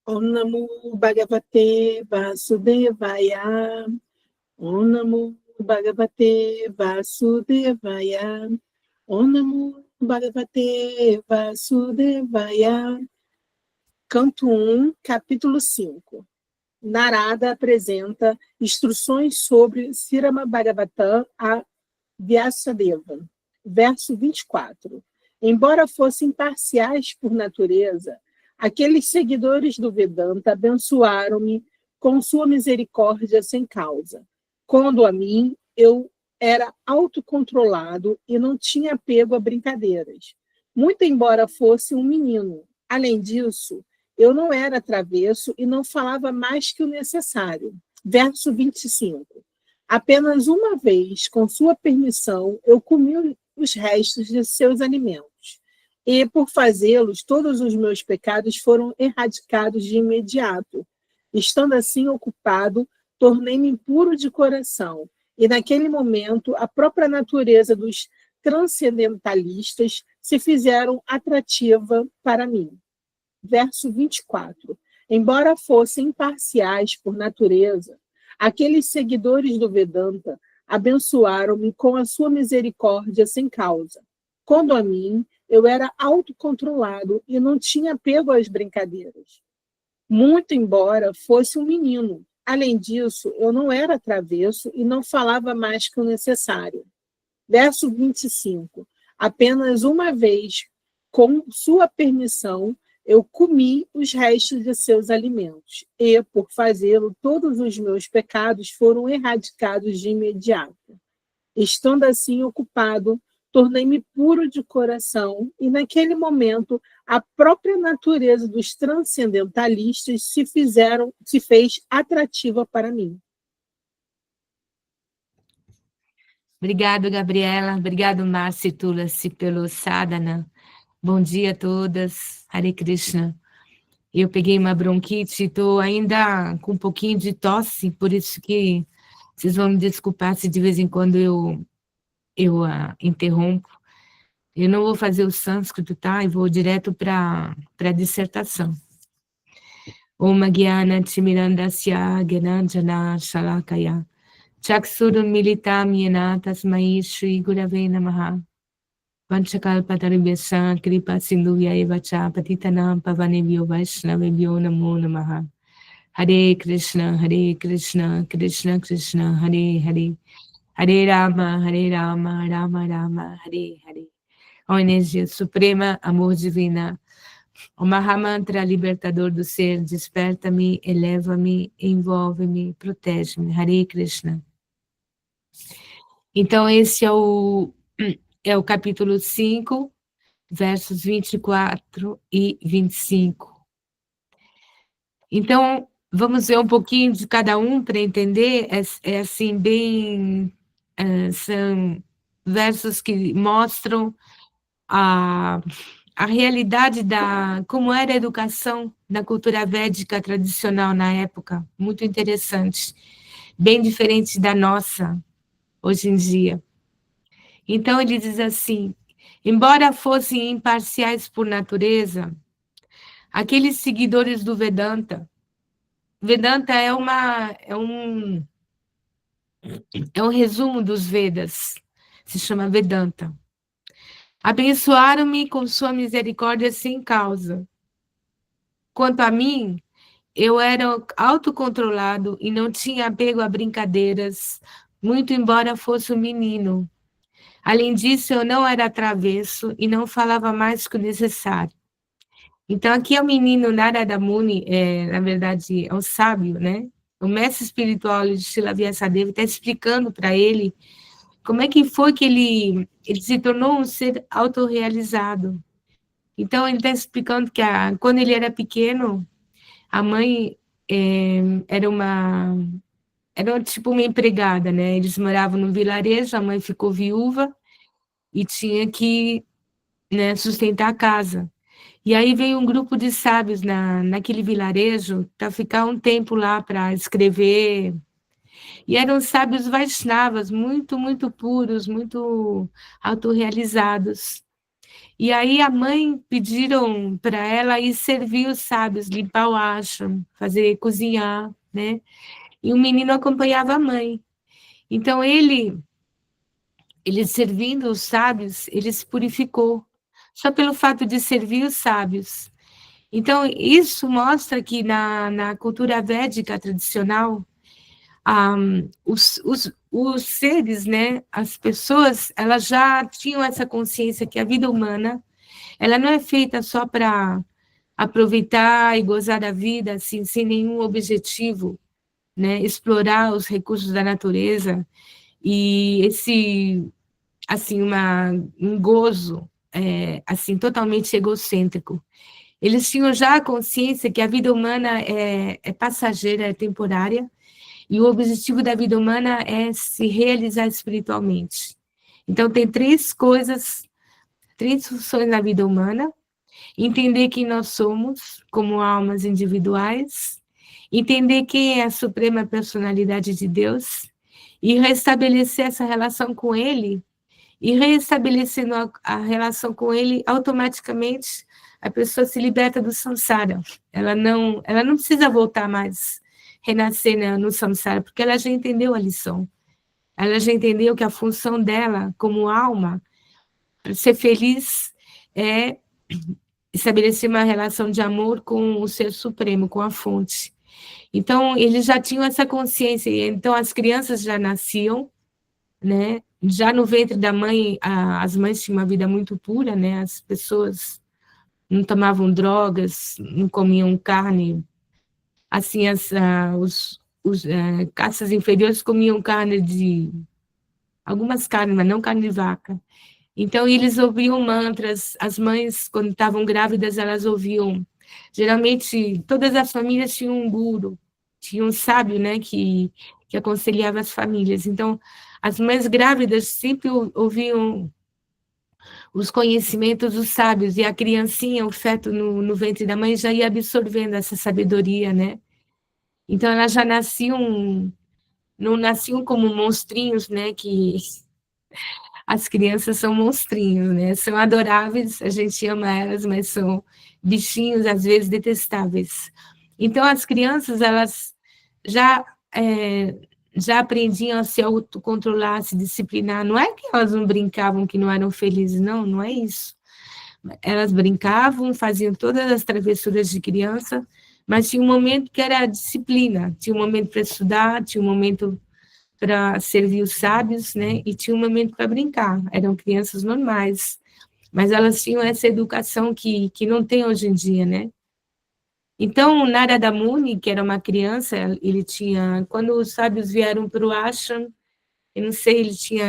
Om Namo Bhagavate Vasudevaya. Om Namo Bhagavate Vasudevaya. Om Namo Bhagavate Vasudevaya. Canto 1, capítulo 5. Narada apresenta instruções sobre Srimad Bhagavatam a Vyasadeva. Verso 24. Embora fossem parciais por natureza, aqueles seguidores do Vedanta abençoaram-me com sua misericórdia sem causa. Quando a mim, eu era autocontrolado e não tinha apego a brincadeiras. Muito embora fosse um menino. Além disso, eu não era travesso e não falava mais que o necessário. Verso 25. Apenas uma vez, com sua permissão, eu comi os restos de seus alimentos. E, por fazê-los, todos os meus pecados foram erradicados de imediato. Estando assim ocupado, tornei-me impuro de coração. E, naquele momento, a própria natureza dos transcendentalistas se fizeram atrativa para mim. Verso 24. Embora fossem imparciais por natureza, aqueles seguidores do Vedanta abençoaram-me com a sua misericórdia sem causa. Quando a mim, eu era autocontrolado e não tinha apego às brincadeiras. Muito embora fosse um menino. Além disso, eu não era travesso e não falava mais que o necessário. Verso 25. Apenas uma vez, com sua permissão, eu comi os restos de seus alimentos, e, por fazê-lo, todos os meus pecados foram erradicados de imediato. Estando assim ocupado, tornei-me puro de coração, e naquele momento, a própria natureza dos transcendentalistas se fez atrativa para mim. Obrigado, Gabriela. Obrigado, Márcia e Tulasi, pelo sadhana. Bom dia a todas. Hare Krishna. Eu peguei uma bronquite e estou ainda com um pouquinho de tosse, por isso que vocês vão me desculpar se de vez em quando eu interrompo. Eu não vou fazer o sânscrito, tá? Eu vou direto para a dissertação. Om Gyana Timirandasya Gyananjana Shalakaya Chaksurun Militam Yena Tasmai Shri Gurave Namaha Vanchakalpataribhyasa Kripa Sindhuvya Evacha Patitanam Pavanebhyo Vaishnavebhyo Namo Namaha. Hare Krishna, Krishna Krishna, Hare Hare, Hare Rama, Rama Rama, Hare Hare. Ó energia suprema, amor divina, o Mahamantra libertador do ser, desperta-me, eleva-me, envolve-me, protege-me. Hare Krishna. Então, esse é o capítulo 5, versos 24 e 25. Então, vamos ver um pouquinho de cada um para entender. Assim, bem... são versos que mostram a realidade como era a educação da cultura védica tradicional na época. Muito interessante. Bem diferente da nossa, hoje em dia. Então, ele diz assim: embora fossem imparciais por natureza, aqueles seguidores do Vedanta é um resumo dos Vedas, se chama Vedanta. Abençoaram-me com sua misericórdia sem causa. Quanto a mim, eu era autocontrolado e não tinha apego a brincadeiras, muito embora fosse um menino. Além disso, eu não era travesso e não falava mais que o necessário. Então, aqui é o menino Narada Muni, na verdade, é um sábio, né? O mestre espiritual de Srila Vyasadeva está explicando para ele como é que foi que ele se tornou um ser autorrealizado. Então, ele está explicando que quando ele era pequeno, a mãe era tipo uma empregada, né? Eles moravam num vilarejo, a mãe ficou viúva e tinha que, né, sustentar a casa. E aí veio um grupo de sábios naquele vilarejo para ficar um tempo lá para escrever. E eram sábios Vaishnavas, muito, muito puros, muito autorrealizados. E aí a mãe pediram para ela ir servir os sábios, limpar o ashram, fazer cozinhar, né? E o menino acompanhava a mãe. Então ele servindo os sábios, ele se purificou, só pelo fato de servir os sábios. Então, isso mostra que na cultura védica tradicional, os seres, né, as pessoas, elas já tinham essa consciência que a vida humana, ela não é feita só para aproveitar e gozar da vida, assim, sem nenhum objetivo, né, explorar os recursos da natureza, e esse, assim, um gozo, assim, totalmente egocêntrico. Eles tinham já a consciência que a vida humana é passageira, é temporária, e o objetivo da vida humana é se realizar espiritualmente. Então, tem três coisas, três funções na vida humana: entender quem nós somos como almas individuais, entender quem é a suprema personalidade de Deus e restabelecer essa relação com Ele. E reestabelecendo a relação com Ele, automaticamente a pessoa se liberta do samsara. Ela não precisa voltar mais, renascer no samsara, porque ela já entendeu a lição. Ela já entendeu que a função dela, como alma, para ser feliz, é estabelecer uma relação de amor com o Ser Supremo, com a fonte. Então, eles já tinham essa consciência, então as crianças já nasciam, né? Já no ventre da mãe, as mães tinham uma vida muito pura, né? As pessoas não tomavam drogas, não comiam carne. Assim, os castas inferiores comiam carne de... algumas carnes, mas não carne de vaca. Então, eles ouviam mantras. As mães, quando estavam grávidas, elas ouviam... Geralmente, todas as famílias tinham um guru, tinha um sábio, né, que aconselhava as famílias. Então, as mães grávidas sempre ouviam os conhecimentos dos sábios, e a criancinha, o feto no ventre da mãe, já ia absorvendo essa sabedoria, né? Então, elas já nasciam, não nasciam como monstrinhos, né, que as crianças são monstrinhos, né? São adoráveis, a gente ama elas, mas são bichinhos, às vezes, detestáveis. Então, as crianças, elas já, já aprendiam a se autocontrolar, a se disciplinar. Não é que elas não brincavam, que não eram felizes, não, não é isso. Elas brincavam, faziam todas as travessuras de criança, mas tinha um momento que era a disciplina, tinha um momento para estudar, tinha um momento para servir os sábios, né? E tinha um momento para brincar. Eram crianças normais, mas elas tinham essa educação que não tem hoje em dia, né? Então, Narada Muni, que era uma criança, ele tinha... Quando os sábios vieram para o ashram, eu não sei, ele tinha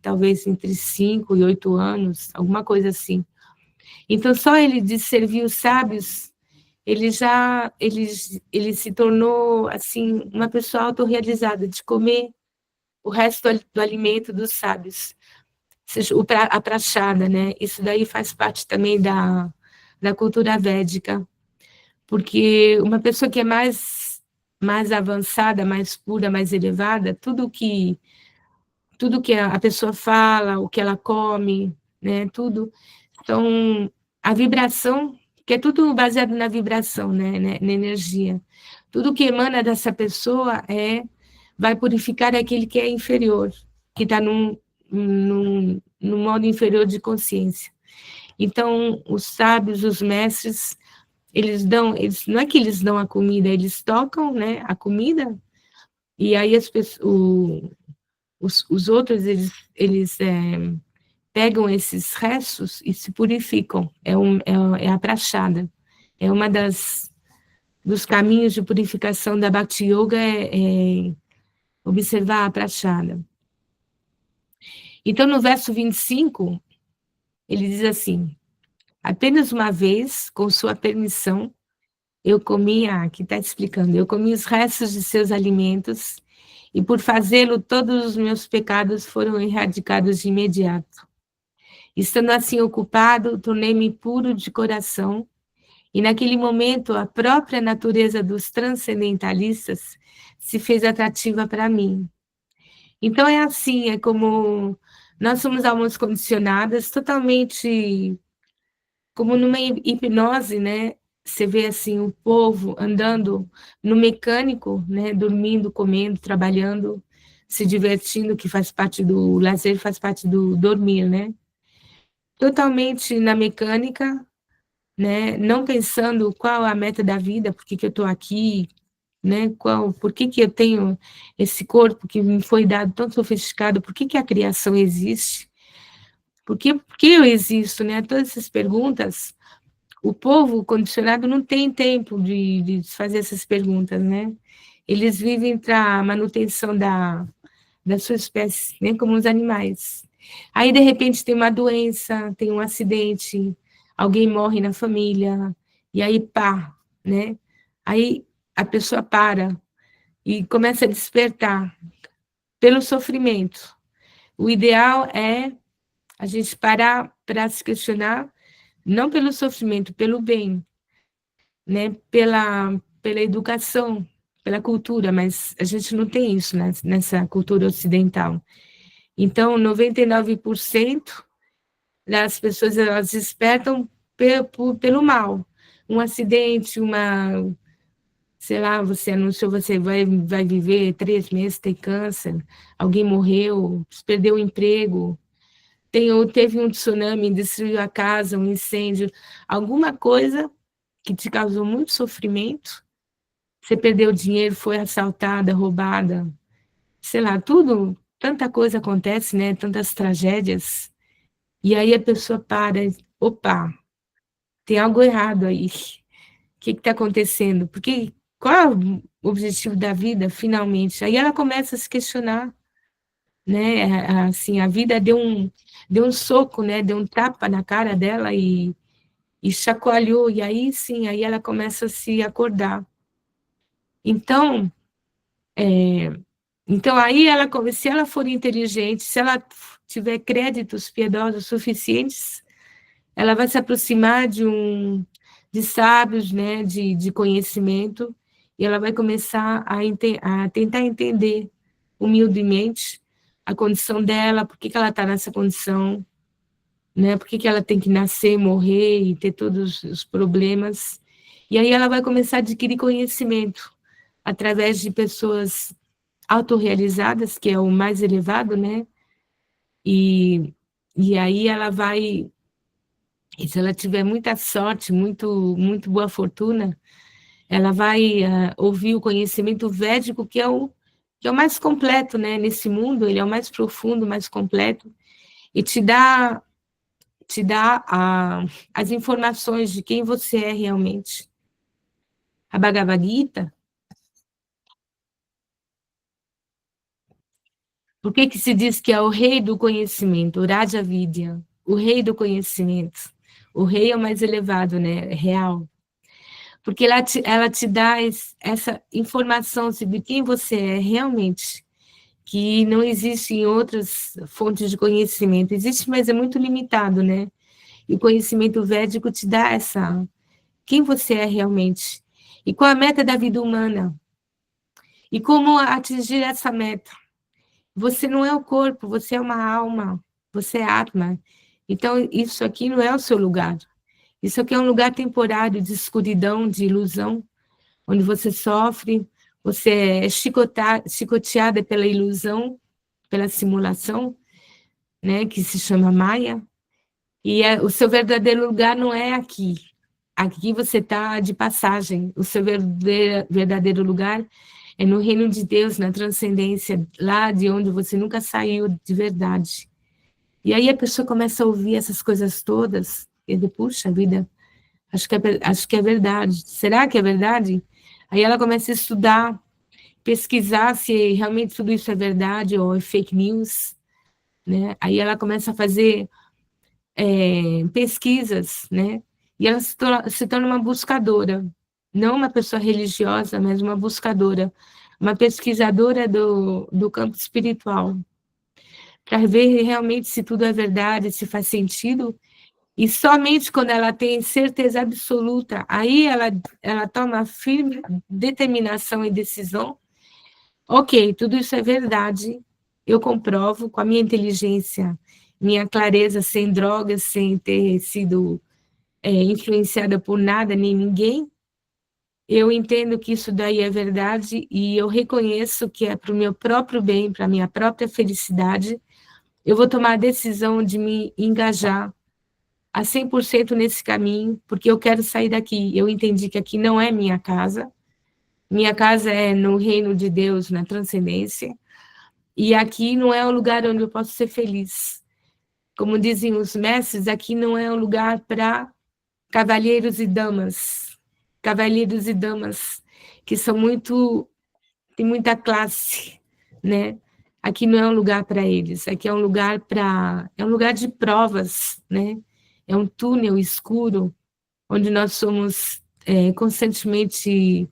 talvez entre 5 e 8 anos, alguma coisa assim. Então, só ele de servir os sábios, ele se tornou, assim, uma pessoa autorrealizada, de comer o resto do alimento dos sábios, seja, a prachada, né? Isso daí faz parte também da cultura védica, porque uma pessoa que é mais avançada, mais pura, mais elevada, tudo que a pessoa fala, o que ela come, né? Tudo. Então, a vibração, que é tudo baseado na vibração, né? Na energia. Tudo que emana dessa pessoa vai purificar aquele que é inferior, que está num modo inferior de consciência. Então, os sábios, os mestres, não é que eles dão a comida, eles tocam, né, a comida, e aí os outros, eles pegam esses restos e se purificam. É a prachada. É uma dos caminhos de purificação da Bhakti Yoga, observar a prachada. Então, no verso 25, ele diz assim: apenas uma vez, com sua permissão, eu comi, aqui está explicando, eu comi os restos de seus alimentos, e por fazê-lo, todos os meus pecados foram erradicados de imediato. Estando assim ocupado, tornei-me puro de coração, e naquele momento a própria natureza dos transcendentalistas se fez atrativa para mim. Então é assim, é como Nós somos almas condicionadas, totalmente como numa hipnose, né? Você vê assim o povo andando no mecânico, né? Dormindo, comendo, trabalhando, se divertindo, que faz parte do lazer, faz parte do dormir, né? Totalmente na mecânica, né? Não pensando qual é a meta da vida, por que que eu estou aqui, né? Por que que eu tenho esse corpo que me foi dado tão sofisticado, por que que a criação existe, por que eu existo, né? Todas essas perguntas, o povo condicionado não tem tempo de fazer essas perguntas, né? Eles vivem para a manutenção da sua espécie, né? Como os animais. Aí, de repente, tem uma doença, tem um acidente, alguém morre na família, e aí pá, né? Aí a pessoa para e começa a despertar pelo sofrimento. O ideal é a gente parar para se questionar, não pelo sofrimento, pelo bem, né? Pela educação, pela cultura, mas a gente não tem isso nessa cultura ocidental. Então, 99% das pessoas elas despertam pelo mal. Um acidente, sei lá, você anunciou, você vai viver 3 meses, tem câncer, alguém morreu, perdeu o emprego, teve um tsunami, destruiu a casa, um incêndio, alguma coisa que te causou muito sofrimento, você perdeu dinheiro, foi assaltada, roubada, sei lá, tudo, tanta coisa acontece, né? Tantas tragédias. E aí a pessoa para, opa, tem algo errado aí. O que está acontecendo? Porque qual é o objetivo da vida, finalmente? Aí ela começa a se questionar, né? Assim, a vida deu um soco, né? Deu um tapa na cara dela e chacoalhou. E aí sim, aí ela começa a se acordar. Então, aí ela, se ela for inteligente, se ela tiver créditos piedosos suficientes, ela vai se aproximar de sábios, né, de conhecimento, e ela vai começar a tentar entender humildemente a condição dela, por que que ela está nessa condição, né, por que que ela tem que nascer, morrer e ter todos os problemas. E aí ela vai começar a adquirir conhecimento através de pessoas autorrealizadas, que é o mais elevado, né, e aí ela vai. E se ela tiver muita sorte, muito boa fortuna, ela vai ouvir o conhecimento védico, que é o mais completo, né? Nesse mundo, ele é o mais profundo, mais completo, e te dá as informações de quem você é realmente. A Bhagavad Gita, por que que se diz que é o rei do conhecimento, o Raja Vidya, o rei do conhecimento? O rei é o mais elevado, né? Real. Porque ela te dá essa informação sobre quem você é realmente, que não existe em outras fontes de conhecimento. Existe, mas é muito limitado, né? E o conhecimento védico te dá quem você é realmente. E qual a meta da vida humana. E como atingir essa meta. Você não é o corpo, você é uma alma, você é Atma. Então, isso aqui não é o seu lugar. Isso aqui é um lugar temporário de escuridão, de ilusão, onde você sofre, você é chicoteada pela ilusão, pela simulação, né, que se chama Maia, e o seu verdadeiro lugar não é aqui. Aqui você está de passagem. O seu verdadeiro lugar é no reino de Deus, na transcendência, lá de onde você nunca saiu de verdade. E aí a pessoa começa a ouvir essas coisas todas, e diz, puxa vida, acho que é verdade. Será que é verdade? Aí ela começa a estudar, pesquisar se realmente tudo isso é verdade ou é fake news, né? Aí ela começa a fazer pesquisas, né? E ela se torna uma buscadora, não uma pessoa religiosa, mas uma buscadora, uma pesquisadora do campo espiritual, para ver realmente se tudo é verdade, se faz sentido. E somente quando ela tem certeza absoluta, aí ela toma firme determinação e decisão. Ok, tudo isso é verdade, eu comprovo com a minha inteligência minha clareza sem drogas, sem ter sido influenciada por nada nem ninguém. Eu entendo que isso daí é verdade e eu reconheço que é para o meu próprio bem, para a minha própria felicidade. Eu vou tomar a decisão de me engajar a 100% nesse caminho, porque eu quero sair daqui. Eu entendi que aqui não é minha casa. Minha casa é no reino de Deus, na transcendência. E aqui não é um lugar onde eu posso ser feliz. Como dizem os mestres, aqui não é um lugar para cavalheiros e damas. Cavalheiros e damas que são tem muita classe, né? Aqui não é um lugar para eles, aqui é um lugar é um lugar de provas, né? É um túnel escuro onde nós somos constantemente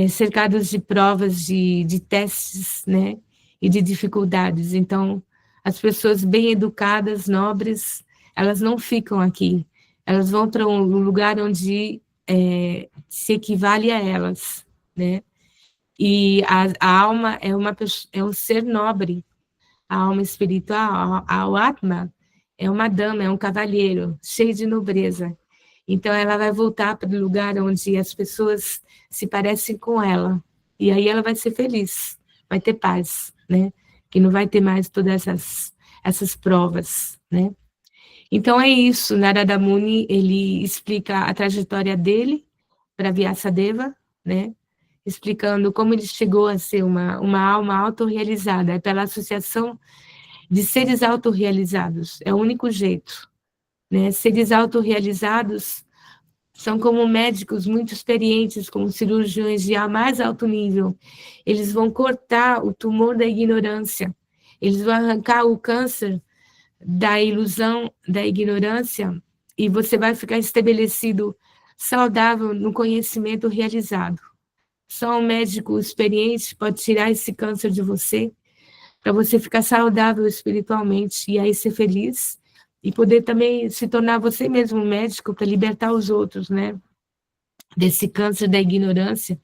cercados de provas, de testes, né? E de dificuldades. Então, as pessoas bem educadas, nobres, elas não ficam aqui. Elas vão para um lugar onde se equivale a elas, né? E a alma é um ser nobre, a alma espiritual, o Atma, é uma dama, é um cavalheiro, cheio de nobreza. Então, ela vai voltar para o lugar onde as pessoas se parecem com ela. E aí ela vai ser feliz, vai ter paz, né? Que não vai ter mais todas essas provas, né? Então, é isso. Narada Muni, ele explica a trajetória dele para Vyasadeva, né? Explicando como ele chegou a ser uma alma autorrealizada, é pela associação de seres autorrealizados, é o único jeito, né? Seres autorrealizados são como médicos muito experientes, como cirurgiões de mais alto nível. Eles vão cortar o tumor da ignorância, eles vão arrancar o câncer da ilusão, da ignorância, e você vai ficar estabelecido saudável no conhecimento realizado. Só um médico experiente pode tirar esse câncer de você, para você ficar saudável espiritualmente, e aí ser feliz, e poder também se tornar você mesmo um médico para libertar os outros, né? Desse câncer da ignorância.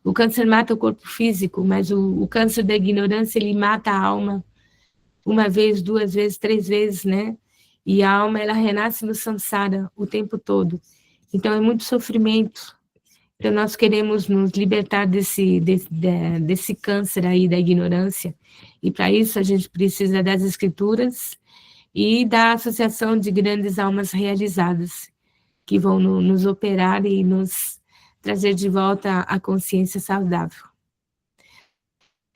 O câncer mata o corpo físico, mas o câncer da ignorância, ele mata a alma uma vez, duas vezes, três vezes, né? E a alma, ela renasce no samsara o tempo todo. Então, é muito sofrimento. Então, nós queremos nos libertar desse câncer aí da ignorância. E, para isso, a gente precisa das escrituras e da associação de grandes almas realizadas, que vão nos operar e nos trazer de volta a consciência saudável.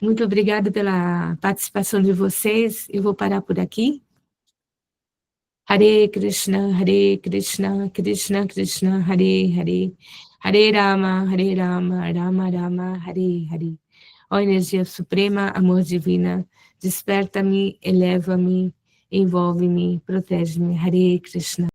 Muito obrigada pela participação de vocês. Eu vou parar por aqui. Hare Krishna, Krishna Krishna, Hare Hare, Hare Rama, Rama Rama, Hare Hare. Ó energia suprema, amor divina, desperta-me, eleva-me, envolve-me, protege-me. Hare Krishna.